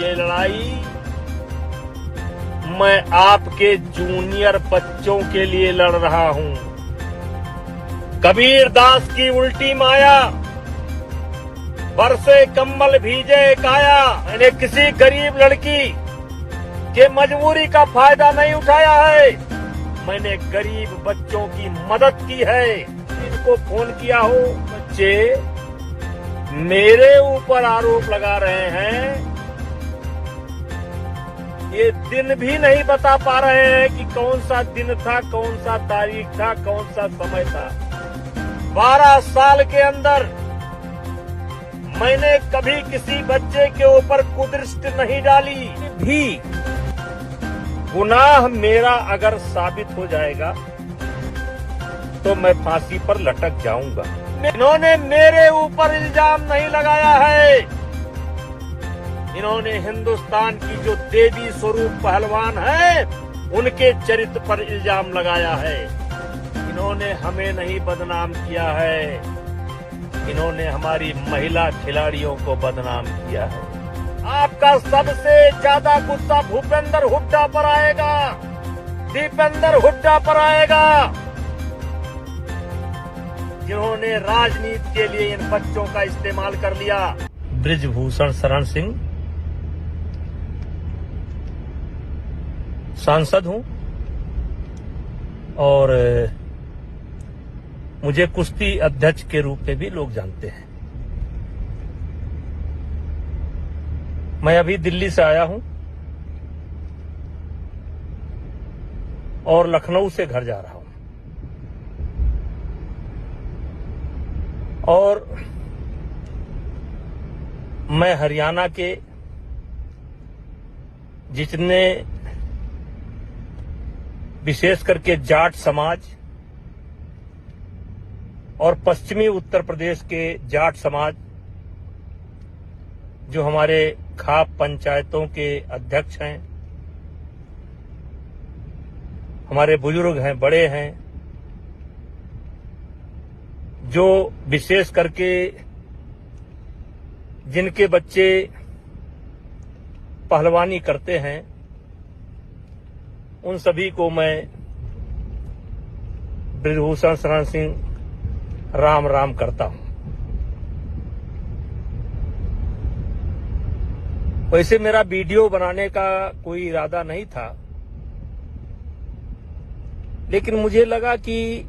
ये लड़ाई मैं आपके जूनियर बच्चों के लिए लड़ रहा हूं। कबीर दास की उल्टी माया, बरसे कम्बल भीजे काया। मैंने किसी गरीब लड़की के मजबूरी का फायदा नहीं उठाया है, मैंने गरीब बच्चों की मदद की है। इनको फोन किया हो, बच्चे मेरे ऊपर आरोप लगा रहे हैं, ये दिन भी नहीं बता पा रहे हैं कि कौन सा दिन था, कौन सा तारीख था, कौन सा समय था। 12 साल के अंदर मैंने कभी किसी बच्चे के ऊपर कुदृष्टि नहीं डाली। भी गुनाह मेरा अगर साबित हो जाएगा तो मैं फांसी पर लटक जाऊंगा। इन्होंने मेरे ऊपर इल्जाम नहीं लगाया है, इन्होंने हिंदुस्तान की जो देवी स्वरूप पहलवान है उनके चरित्र पर इल्जाम लगाया है। इन्होंने हमें नहीं बदनाम किया है, इन्होंने हमारी महिला खिलाड़ियों को बदनाम किया है। आपका सबसे ज्यादा गुस्सा भूपेंद्र हुड्डा पर आएगा, दीपेंद्र हुड्डा पर आएगा, जिन्होंने राजनीति के लिए इन बच्चों का इस्तेमाल कर लिया। बृजभूषण शरण सिंह, सांसद हूं और मुझे कुश्ती अध्यक्ष के रूप में भी लोग जानते हैं। मैं अभी दिल्ली से आया हूं और लखनऊ से घर जा रहा हूं और मैं हरियाणा के जितने विशेष करके जाट समाज और पश्चिमी उत्तर प्रदेश के जाट समाज, जो हमारे खाप पंचायतों के अध्यक्ष हैं, हमारे बुजुर्ग हैं, बड़े हैं, जो विशेष करके जिनके बच्चे पहलवानी करते हैं, उन सभी को मैं बृजभूषण शरण सिंह राम राम करता हूं। वैसे मेरा वीडियो बनाने का कोई इरादा नहीं था, लेकिन मुझे लगा कि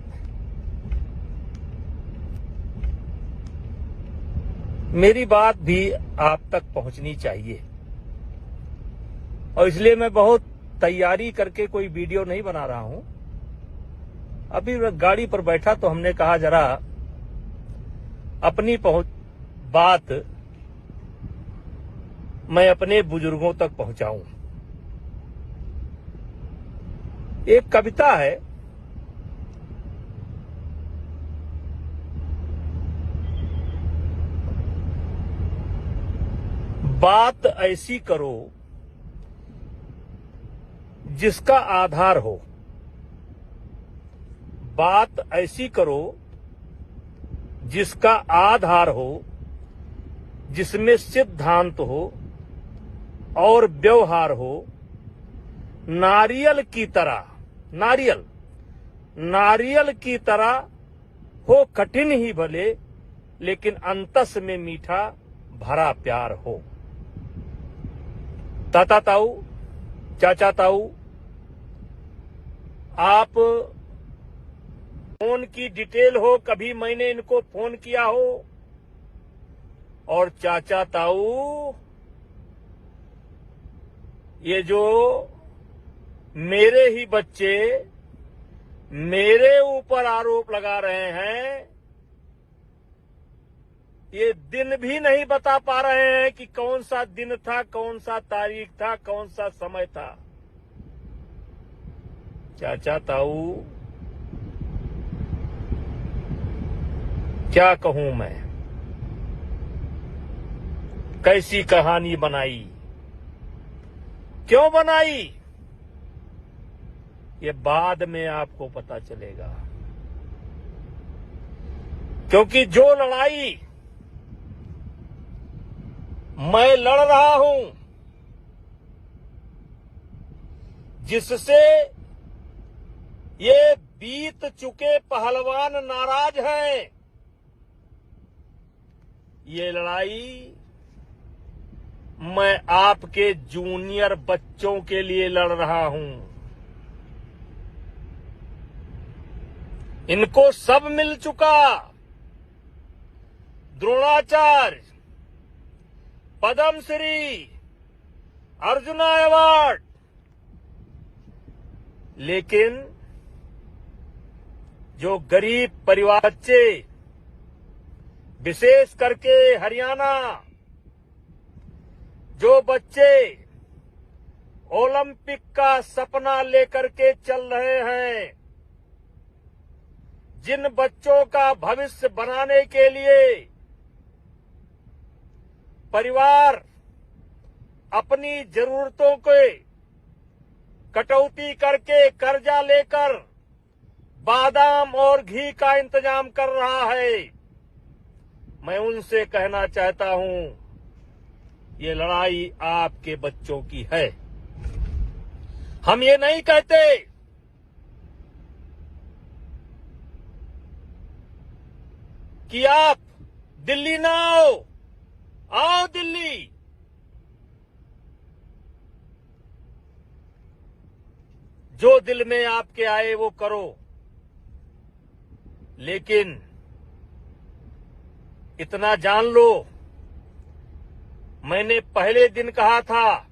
मेरी बात भी आप तक पहुंचनी चाहिए और इसलिए मैं बहुत तैयारी करके कोई वीडियो नहीं बना रहा हूं। अभी गाड़ी पर बैठा तो हमने कहा जरा अपनी बात मैं अपने बुजुर्गों तक पहुंचाऊं। एक कविता है, बात ऐसी करो जिसका आधार हो, बात ऐसी करो जिसका आधार हो, जिसमें सिद्धांत हो और व्यवहार हो। नारियल की तरह, नारियल की तरह हो कठिन ही भले, लेकिन अंतस में मीठा भरा प्यार हो। ताता ताऊ, चाचा ताऊ, आप फोन की डिटेल हो, कभी मैंने इनको फोन किया हो, और चाचा ताऊ ये जो मेरे ही बच्चे मेरे ऊपर आरोप लगा रहे हैं, ये दिन भी नहीं बता पा रहे हैं कि कौन सा दिन था, कौन सा तारीख था, कौन सा समय था। चाचा ताऊ क्या कहूं मैं, कैसी कहानी बनाई, क्यों बनाई, ये बाद में आपको पता चलेगा। क्योंकि जो लड़ाई मैं लड़ रहा हूं जिससे ये बीत चुके पहलवान नाराज हैं। ये लड़ाई मैं आपके जूनियर बच्चों के लिए लड़ रहा हूं। इनको सब मिल चुका, द्रोणाचार्य, पद्मश्री, अर्जुना अवार्ड, लेकिन जो गरीब परिवार बच्चे, विशेष करके हरियाणा, जो बच्चे ओलंपिक का सपना लेकर के चल रहे हैं, जिन बच्चों का भविष्य बनाने के लिए परिवार अपनी जरूरतों के कटौती करके कर्जा लेकर बादाम और घी का इंतजाम कर रहा है, मैं उनसे कहना चाहता हूं, ये लड़ाई आपके बच्चों की है। हम ये नहीं कहते कि आप दिल्ली ना आओ दिल्ली। जो दिल में आपके आए वो करो, लेकिन इतना जान लो, मैंने पहले दिन कहा था,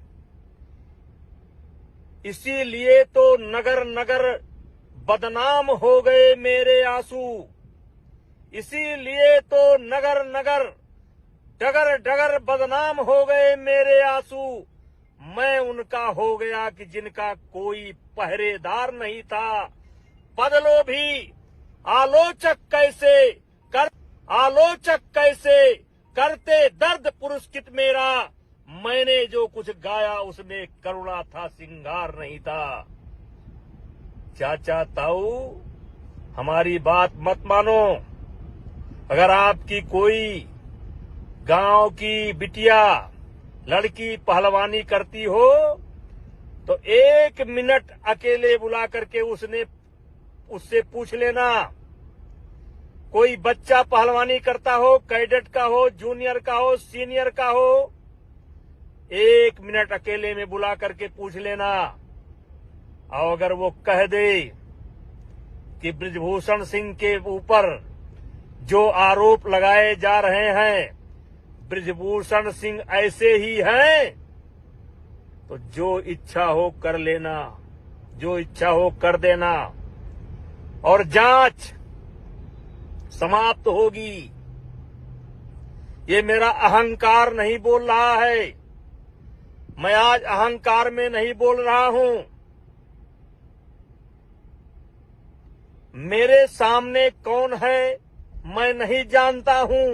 इसीलिए तो नगर नगर बदनाम हो गए मेरे आंसू, इसीलिए तो नगर नगर डगर डगर बदनाम हो गए मेरे आंसू। मैं उनका हो गया कि जिनका कोई पहरेदार नहीं था। बदलो भी आलोचक कैसे करते दर्द पुरस्कृत मेरा, मैंने जो कुछ गाया उसमें करुणा था, सिंगार नहीं था। चाचा ताऊ, हमारी बात मत मानो। अगर आपकी कोई गांव की बिटिया लड़की पहलवानी करती हो तो 1 मिनट अकेले बुला करके उससे पूछ लेना। कोई बच्चा पहलवानी करता हो, कैडेट का हो, जूनियर का हो, सीनियर का हो, 1 मिनट अकेले में बुला करके पूछ लेना। और अगर वो कह दे कि बृजभूषण सिंह के ऊपर जो आरोप लगाए जा रहे हैं, बृजभूषण सिंह ऐसे ही हैं, तो जो इच्छा हो कर लेना, जो इच्छा हो कर देना, और जांच समाप्त होगी। ये मेरा अहंकार नहीं बोल रहा है, मैं आज अहंकार में नहीं बोल रहा हूं। मेरे सामने कौन है मैं नहीं जानता हूं,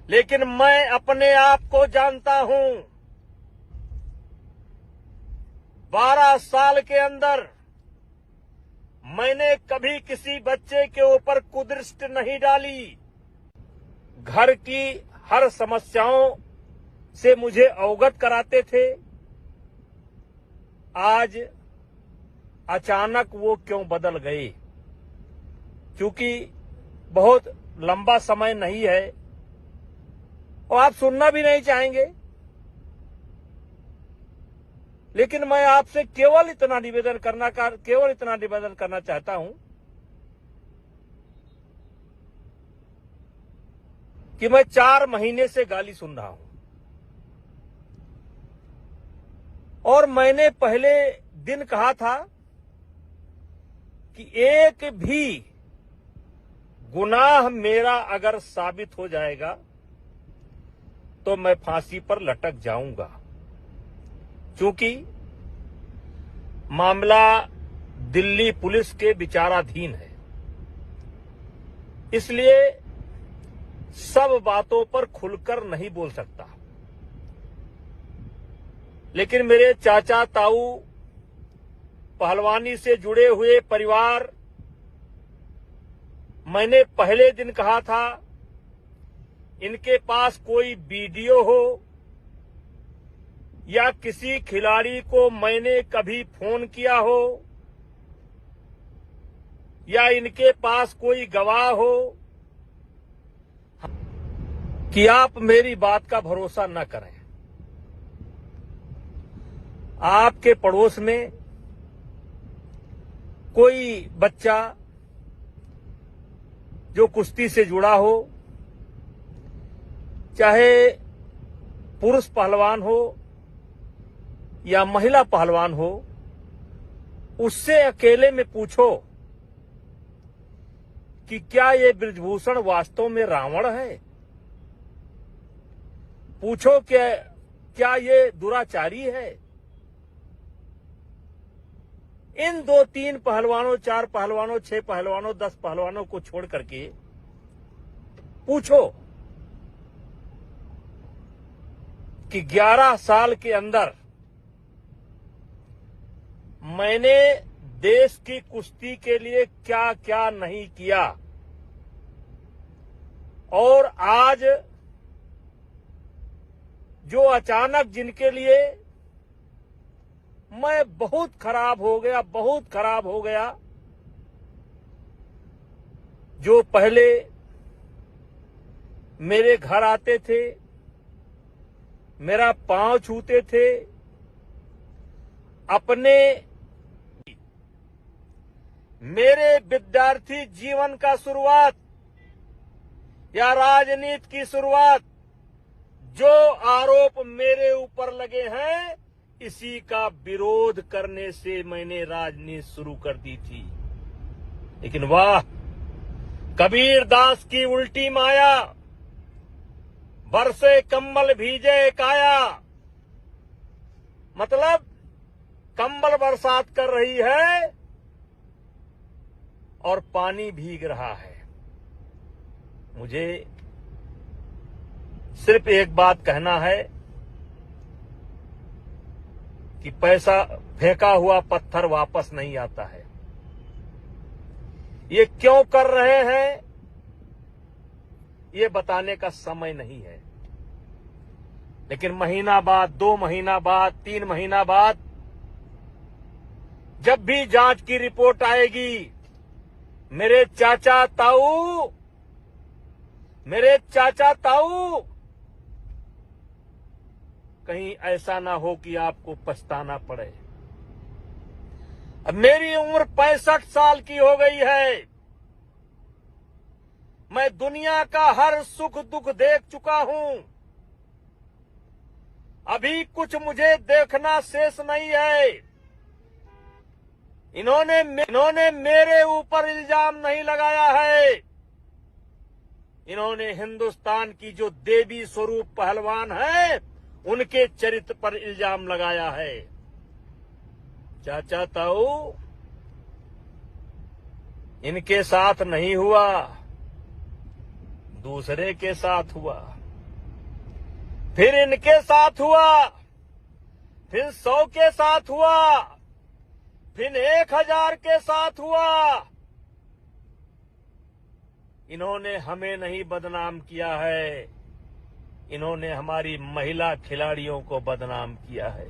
लेकिन मैं अपने आप को जानता हूं। 12 साल के अंदर मैंने कभी किसी बच्चे के ऊपर कुदृष्टि नहीं डाली। घर की हर समस्याओं से मुझे अवगत कराते थे। आज अचानक वो क्यों बदल गए? क्योंकि बहुत लंबा समय नहीं है और आप सुनना भी नहीं चाहेंगे, लेकिन मैं आपसे केवल इतना निवेदन करना चाहता हूं कि मैं 4 महीने से गाली सुन रहा हूं, और मैंने पहले दिन कहा था कि एक भी गुनाह मेरा अगर साबित हो जाएगा तो मैं फांसी पर लटक जाऊंगा, क्योंकि मामला दिल्ली पुलिस के विचाराधीन है। इसलिए सब बातों पर खुलकर नहीं बोल सकता। लेकिन मेरे चाचा ताऊ, पहलवानी से जुड़े हुए परिवार, मैंने पहले दिन कहा था, इनके पास कोई वीडियो हो, या किसी खिलाड़ी को मैंने कभी फोन किया हो या इनके पास कोई गवाह हो कि आप मेरी बात का भरोसा न करें। आपके पड़ोस में कोई बच्चा जो कुश्ती से जुड़ा हो, चाहे पुरुष पहलवान हो या महिला पहलवान हो, उससे अकेले में पूछो कि क्या ये बृजभूषण वास्तव में रावण है। पूछो कि क्या ये दुराचारी है। इन 2-3 पहलवानों, 4 पहलवानों, 6 पहलवानों, 10 पहलवानों को छोड़ करके पूछो कि 11 साल के अंदर मैंने देश की कुश्ती के लिए क्या क्या नहीं किया, और आज जो अचानक जिनके लिए मैं बहुत खराब हो गया, जो पहले मेरे घर आते थे, मेरा पांव छूते थे, अपने मेरे विद्यार्थी जीवन का शुरुआत या राजनीति की शुरुआत, जो आरोप मेरे ऊपर लगे हैं, इसी का विरोध करने से मैंने राजनीति शुरू कर दी थी। लेकिन वाह, कबीर दास की उल्टी माया, बरसे कंबल भीजे काया। मतलब कंबल बरसात कर रही है और पानी भीग रहा है। मुझे सिर्फ एक बात कहना है कि पैसा फेंका हुआ पत्थर वापस नहीं आता है। ये क्यों कर रहे हैं, ये बताने का समय नहीं है। लेकिन महीना बाद, 2 महीना बाद, 3 महीना बाद जब भी जांच की रिपोर्ट आएगी, मेरे चाचा ताऊ, कहीं ऐसा ना हो कि आपको पछताना पड़े। अब मेरी उम्र 65 साल की हो गई है। मैं दुनिया का हर सुख दुख देख चुका हूं। अभी कुछ मुझे देखना शेष नहीं है। इन्होंने मेरे ऊपर इल्जाम नहीं लगाया है। इन्होंने हिंदुस्तान की जो देवी स्वरूप पहलवान है, उनके चरित्र पर इल्जाम लगाया है। चाचा ताऊ, इनके साथ नहीं हुआ, दूसरे के साथ हुआ, फिर इनके साथ हुआ, फिर 100 के साथ हुआ, फिर 1000 के साथ हुआ। इन्होंने हमें नहीं बदनाम किया है, इन्होंने हमारी महिला खिलाड़ियों को बदनाम किया है।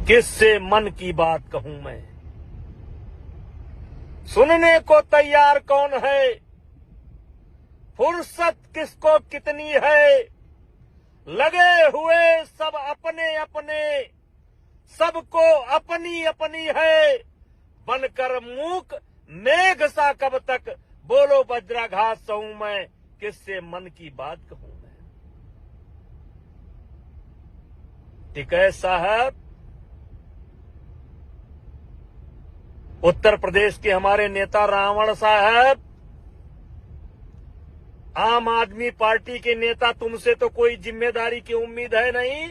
किससे मन की बात कहूं मैं? सुनने को तैयार कौन है? फुर्सत किसको कितनी है? लगे हुए सब अपने अपने, सबको अपनी अपनी है। बनकर मूक मेघ सा कब तक, बोलो वज्राघात सहूं मैं, किससे मन की बात कहूं मैं? टिकैत साहब, उत्तर प्रदेश के हमारे नेता रावण साहब, आम आदमी पार्टी के नेता, तुमसे तो कोई जिम्मेदारी की उम्मीद है नहीं,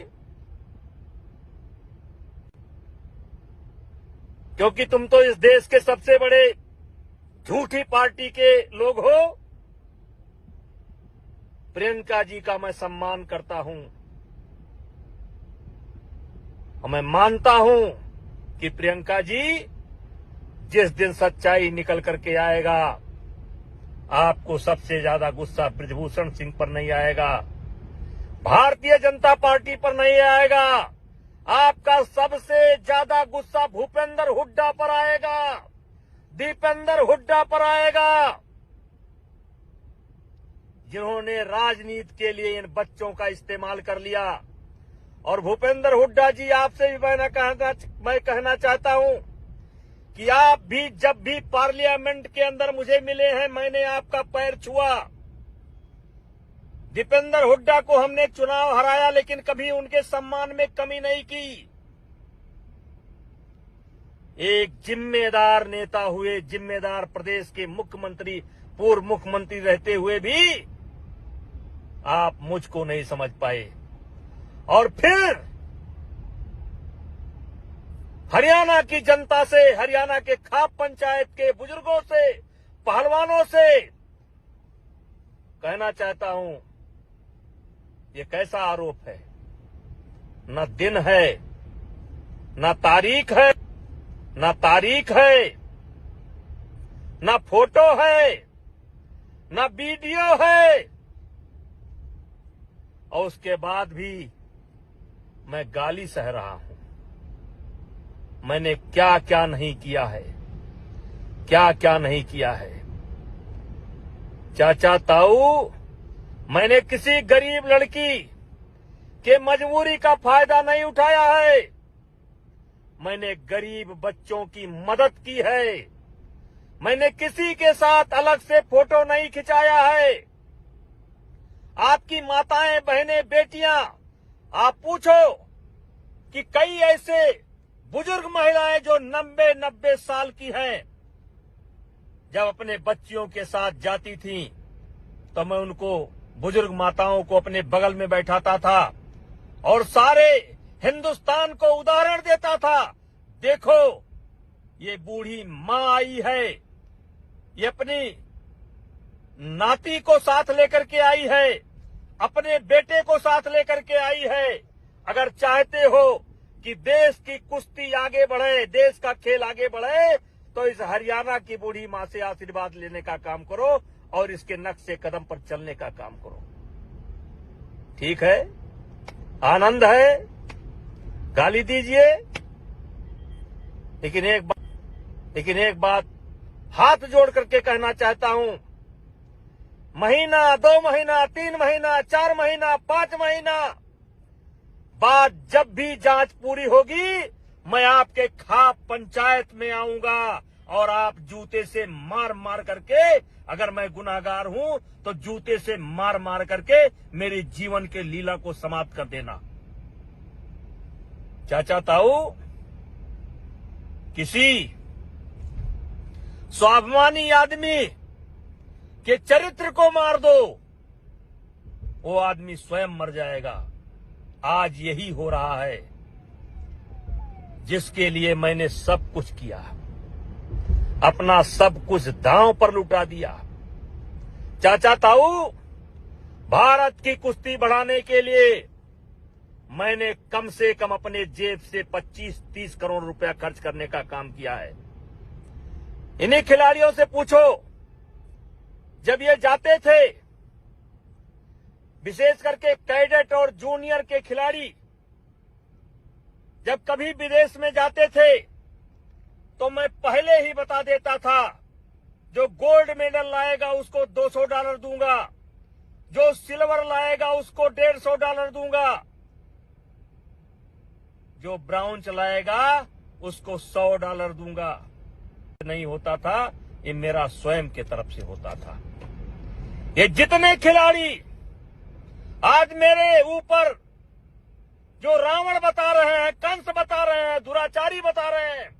क्योंकि तुम तो इस देश के सबसे बड़े झूठी पार्टी के लोग हो। प्रियंका जी का मैं सम्मान करता हूं और मैं मानता हूं कि प्रियंका जी जिस दिन सच्चाई निकल करके आएगा, आपको सबसे ज्यादा गुस्सा ब्रिजभूषण सिंह पर नहीं आएगा, भारतीय जनता पार्टी पर नहीं आएगा। आपका सबसे ज्यादा गुस्सा भूपेंद्र हुड्डा पर आएगा, दीपेंद्र हुड्डा पर आएगा, जिन्होंने राजनीति के लिए इन बच्चों का इस्तेमाल कर लिया। और भूपेंद्र हुड्डा जी, आपसे भी मैं कहना चाहता हूं कि आप भी जब भी पार्लियामेंट के अंदर मुझे मिले हैं, मैंने आपका पैर छुआ। दीपेंद्र हुड्डा को हमने चुनाव हराया, लेकिन कभी उनके सम्मान में कमी नहीं की। एक जिम्मेदार नेता हुए, जिम्मेदार प्रदेश के मुख्यमंत्री, पूर्व मुख्यमंत्री रहते हुए भी आप मुझको नहीं समझ पाए। और फिर हरियाणा की जनता से, हरियाणा के खाप पंचायत के बुजुर्गों से, पहलवानों से कहना चाहता हूं, ये कैसा आरोप है? न दिन है, न तारीख है, न तारीख है, न फोटो है, न वीडियो है, और उसके बाद भी मैं गाली सह रहा हूं। मैंने क्या क्या नहीं किया है, क्या क्या नहीं किया है। चाचा ताऊ, मैंने किसी गरीब लड़की के मजबूरी का फायदा नहीं उठाया है। मैंने गरीब बच्चों की मदद की है। मैंने किसी के साथ अलग से फोटो नहीं खिंचाया है। आपकी माताएं, बहनें, बेटियां, आप पूछो कि कई ऐसे बुजुर्ग महिलाएं जो 90 साल की हैं, जब अपने बच्चियों के साथ जाती थीं, तो मैं उनको, बुजुर्ग माताओं को अपने बगल में बैठाता था और सारे हिंदुस्तान को उदाहरण देता था। देखो, ये बूढ़ी मां आई है, ये अपनी नाती को साथ लेकर के आई है, अपने बेटे को साथ लेकर के आई है। अगर चाहते हो कि देश की कुश्ती आगे बढ़े, देश का खेल आगे बढ़े, तो इस हरियाणा की बूढ़ी मां से आशीर्वाद लेने का काम करो और इसके नक्शे कदम पर चलने का काम करो। ठीक है, आनंद है, गाली दीजिए, लेकिन एक बात हाथ जोड़ करके कहना चाहता हूं, महीना, 2 महीना, 3 महीना, 4 महीना, 5 महीना बाद जब भी जांच पूरी होगी, मैं आपके खाप पंचायत में आऊंगा और आप जूते से मार मार करके, अगर मैं गुनाहगार हूं तो जूते से मार मार करके मेरे जीवन के लीला को समाप्त कर देना। चाचा ताऊ, किसी स्वाभिमानी आदमी के चरित्र को मार दो, वो आदमी स्वयं मर जाएगा। आज यही हो रहा है, जिसके लिए मैंने सब कुछ किया, अपना सब कुछ दांव पर लुटा दिया। चाचा ताऊ, भारत की कुश्ती बढ़ाने के लिए मैंने कम से कम अपने जेब से 25-30 करोड़ रुपया खर्च करने का काम किया है। इन्हीं खिलाड़ियों से पूछो, जब ये जाते थे, विशेष करके कैडेट और जूनियर के खिलाड़ी जब कभी विदेश में जाते थे, तो मैं पहले ही बता देता था, जो गोल्ड मेडल लाएगा उसको $200 दूंगा, जो सिल्वर लाएगा उसको $150 दूंगा, जो ब्राउंज लाएगा उसको $100 दूंगा। नहीं होता था, ये मेरा स्वयं के तरफ से होता था। ये जितने खिलाड़ी आज मेरे ऊपर जो रावण बता रहे हैं, कंस बता रहे हैं, दुराचारी बता रहे हैं,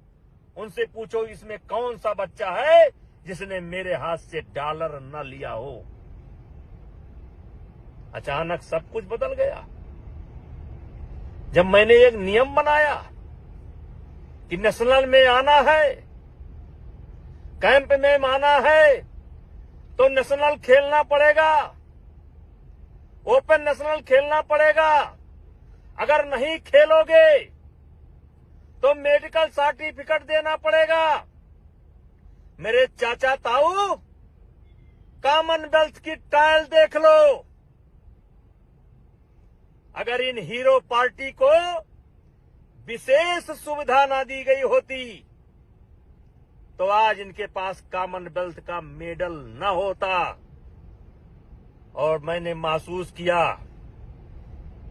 उनसे पूछो इसमें कौन सा बच्चा है जिसने मेरे हाथ से डॉलर न लिया हो। अचानक सब कुछ बदल गया जब मैंने एक नियम बनाया कि नेशनल में आना है, कैंप में आना है तो नेशनल खेलना पड़ेगा, ओपन नेशनल खेलना पड़ेगा। अगर नहीं खेलोगे तो मेडिकल सर्टिफिकेट देना पड़ेगा। मेरे चाचा ताऊ, कॉमनवेल्थ की ट्रायल देख लो। अगर इन हीरो पार्टी को विशेष सुविधा ना दी गई होती तो आज इनके पास कॉमनवेल्थ का मेडल न होता। और मैंने महसूस किया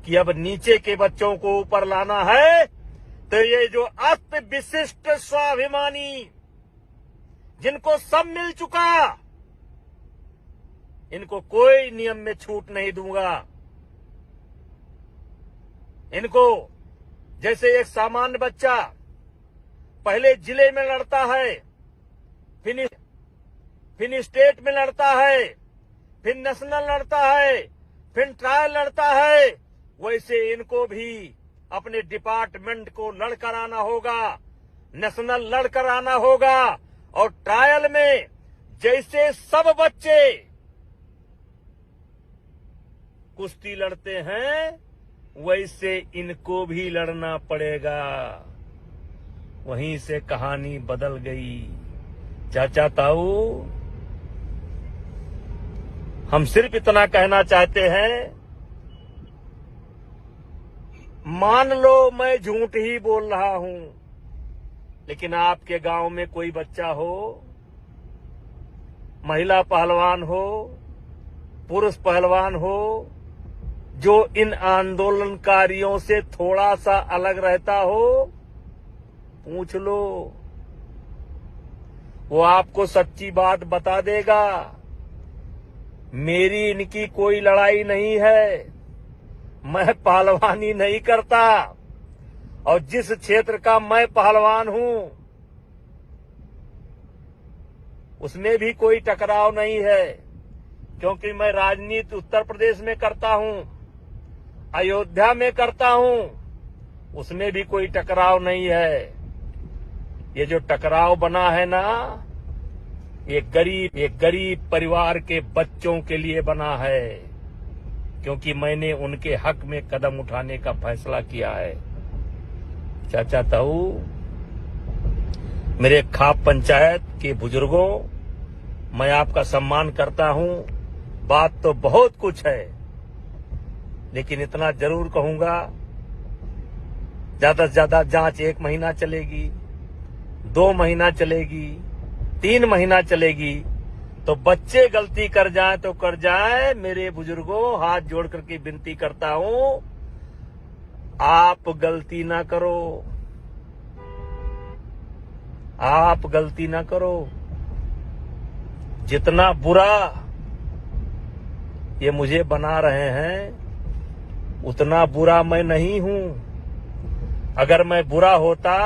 कि अब नीचे के बच्चों को ऊपर लाना है तो ये जो अस्त विशिष्ट स्वाभिमानी जिनको सब मिल चुका, इनको कोई नियम में छूट नहीं दूंगा। इनको जैसे एक सामान्य बच्चा पहले जिले में लड़ता है, फिर स्टेट में लड़ता है, फिर नेशनल लड़ता है, फिर ट्रायल लड़ता है, वैसे इनको भी अपने डिपार्टमेंट को लड़कर आना होगा, नेशनल लड़कर आना होगा। और ट्रायल में जैसे सब बच्चे कुश्ती लड़ते हैं वैसे इनको भी लड़ना पड़ेगा। वहीं से कहानी बदल गई। चाचा ताऊ, हम सिर्फ इतना कहना चाहते हैं, मान लो मैं झूठ ही बोल रहा हूं, लेकिन आपके गांव में कोई बच्चा हो, महिला पहलवान हो, पुरुष पहलवान हो, जो इन आंदोलनकारियों से थोड़ा सा अलग रहता हो, पूछ लो, वो आपको सच्ची बात बता देगा। मेरी इनकी कोई लड़ाई नहीं है, मैं पहलवानी नहीं करता, और जिस क्षेत्र का मैं पहलवान हूं उसमें भी कोई टकराव नहीं है, क्योंकि मैं राजनीति उत्तर प्रदेश में करता हूं, अयोध्या में करता हूं, उसमें भी कोई टकराव नहीं है। ये जो टकराव बना है ना, ये गरीब परिवार के बच्चों के लिए बना है, क्योंकि मैंने उनके हक में कदम उठाने का फैसला किया है। चाचा ताऊ, मेरे खाप पंचायत के बुजुर्गों, मैं आपका सम्मान करता हूं। बात तो बहुत कुछ है, लेकिन इतना जरूर कहूंगा, ज्यादा से ज्यादा जांच 1 महीना चलेगी, 2 महीना चलेगी, 3 महीना चलेगी, तो बच्चे गलती कर जाएं तो कर जाएं। मेरे बुजुर्गों, हाथ जोड़ करके विनती करता हूं, आप गलती ना करो, आप गलती ना करो। जितना बुरा ये मुझे बना रहे हैं उतना बुरा मैं नहीं हूं। अगर मैं बुरा होता,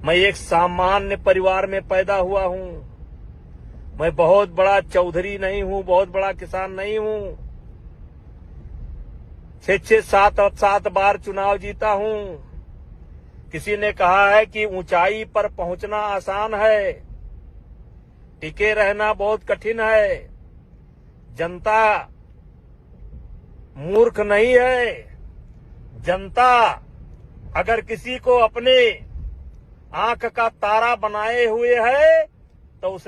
मैं एक सामान्य परिवार में पैदा हुआ हूं। मैं बहुत बड़ा चौधरी नहीं हूं, बहुत बड़ा किसान नहीं हूं। 6-6, 7 बार चुनाव जीता हूं। किसी ने कहा है कि ऊंचाई पर पहुंचना आसान है, टिके रहना बहुत कठिन है। जनता मूर्ख नहीं है। जनता अगर किसी को अपने आंख का तारा बनाए हुए है तो उसे